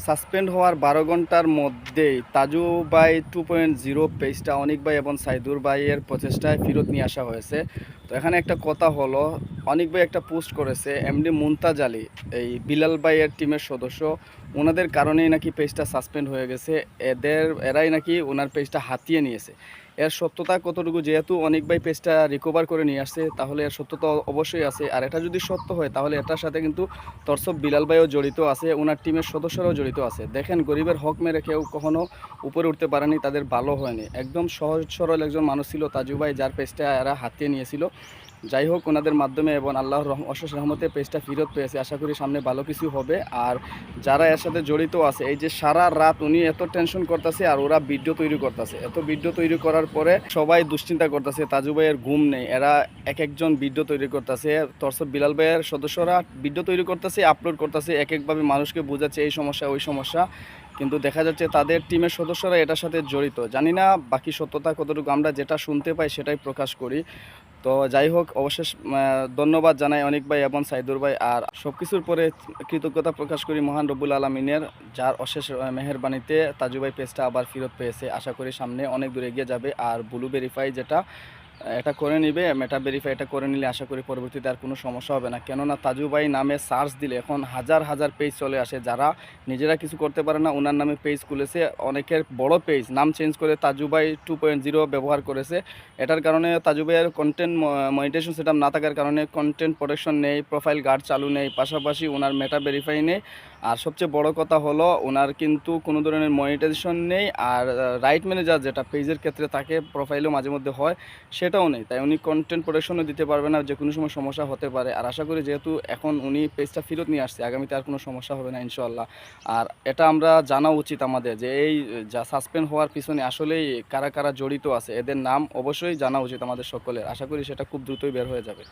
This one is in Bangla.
সাসপেন্ড হওয়ার 12 ঘন্টার মধ্যেই তাজু ভাই 2.0 পেজটা অনিক ভাই এবং সাইদুর ভাইয়ের প্রচেষ্টায় ফেরত নিয়ে আসা হয়েছে। তো এখানে একটা কথা হলো, অনিক ভাই একটা পোস্ট করেছে, এমডি মুনতাজ আলী এই বিলাল ভাইয়ের টিমের সদস্য, ওনাদের কারণেই নাকি পেজটা সাসপেন্ড হয়ে গেছে, এরাই নাকি ওনার পেজটা হাতিয়ে নিয়েছে। এর সত্যতা কতটুকু, যেহেতু অনিক ভাই পেজটা রিকভার করে নিয়ে আসছে, তাহলে এর সত্যতা অবশ্যই আছে। আর এটা যদি সত্য হয় তাহলে এটার সাথে কিন্তু তরসব বিলাল ভাইও জড়িত আছে, ওনার টিমের সদস্যরাও জড়িত আছে। দেখেন, গরিবের হক মেরে কেউ কখনো উপরে উঠতে পারেনি, তাদের ভালো হয়নি। একদম সহজ সরল একজন মানুষ ছিল তাজু ভাই, যার পেজটা এরা হাতিয়ে নিয়েছিল। যাই হোক, ওনাদের মাধ্যমে এবং আল্লাহর অশেষ রহমতে পেজটা ফেরত পেয়েছে। আশা করি সামনে ভালো কিছু হবে। আর যারা এর সাথে জড়িত আছে, এই যে সারা রাত উনি এত টেনশন করতেছে আর ওরা ভিডিও তৈরি করতেছে, এত ভিডিও তৈরি করার পরে সবাই দুশ্চিন্তা করতেছে তাজু ভাইয়ের ঘুম নেই। এরা এক একজন ভিডিও তৈরি করতেছে, তরসব বিলাল ভাইয়ের সদস্যরা ভিডিও তৈরি করতেছে, আপলোড করতেছে, এক একভাবে মানুষকে বোঝাচ্ছে এই সমস্যা ওই সমস্যা। কিন্তু দেখা যাচ্ছে তাদের টিমের সদস্যরা এটার সাথে জড়িত। জানি না বাকি সত্যতা কতটুকু, আমরা যেটা শুনতে পাই সেটাই প্রকাশ করি। তো যাই হোক, অবশেষ ধন্যবাদ জানাই অনিক ভাই এবং সাইদুর ভাই। আর সব কিছুর পরে কৃতজ্ঞতা প্রকাশ করি মহান রব্বুল আলমিনের, যার অশেষ মেহেরবানিতে তাজু ভাই পেজটা আবার ফেরত পেয়েছে। আশা করি সামনে অনেক দূর এগিয়ে যাবে। আর ব্লু ভেরিফাই যেটা, এটা করে নিবে, মেটা ভেরিফাই এটা করে নিলে আশা করি পরবর্তীতে আর কোনো সমস্যা হবে না। কেননা তাজু ভাই নামে সার্চ দিলে এখন হাজার হাজার পেজ চলে আসে, যারা নিজেরা কিছু করতে পারে না ওনার নামে পেজ খুলেছে। অনেকের বড় পেজ নাম চেঞ্জ করে তাজু ভাই 2.0 ব্যবহার করেছে। এটার কারণে তাজু ভাইয়ের কন্টেন্ট মনিটাইজেশন সেটআপ না থাকার কারণে কন্টেন্ট প্রোটেকশন নেই, প্রোফাইল গার্ড চালু নেই, পাশাপাশি ওনার মেটা ভেরিফাই নেই। আর সবচেয়ে বড় কথা হলো, ওনার কিন্তু কোনো ধরনের মনিটাইজেশন নেই। আর রাইট ম্যানেজার যেটা পেজের ক্ষেত্রে তাকে প্রোফাইলও মাঝে মধ্যে হয়, সেটাও নেই। তাই উনি কন্টেন্ট প্রোটেকশনও দিতে পারবে না, যে কোনো সময় সমস্যা হতে পারে। আর আশা করি যেহেতু এখন উনি পেজটা ফেরত নিয়ে আসছে, আগামীতে আর কোনো সমস্যা হবে না ইনশাআল্লাহ। আর এটা আমরা জানা উচিত আমাদের, যে এই যা সাসপেন্ড হওয়ার পিছনে আসলেই কারা কারা জড়িত আছে, এদের নাম অবশ্যই জানা উচিত আমাদের সকলের। আশা করি সেটা খুব দ্রুতই বের হয়ে যাবে।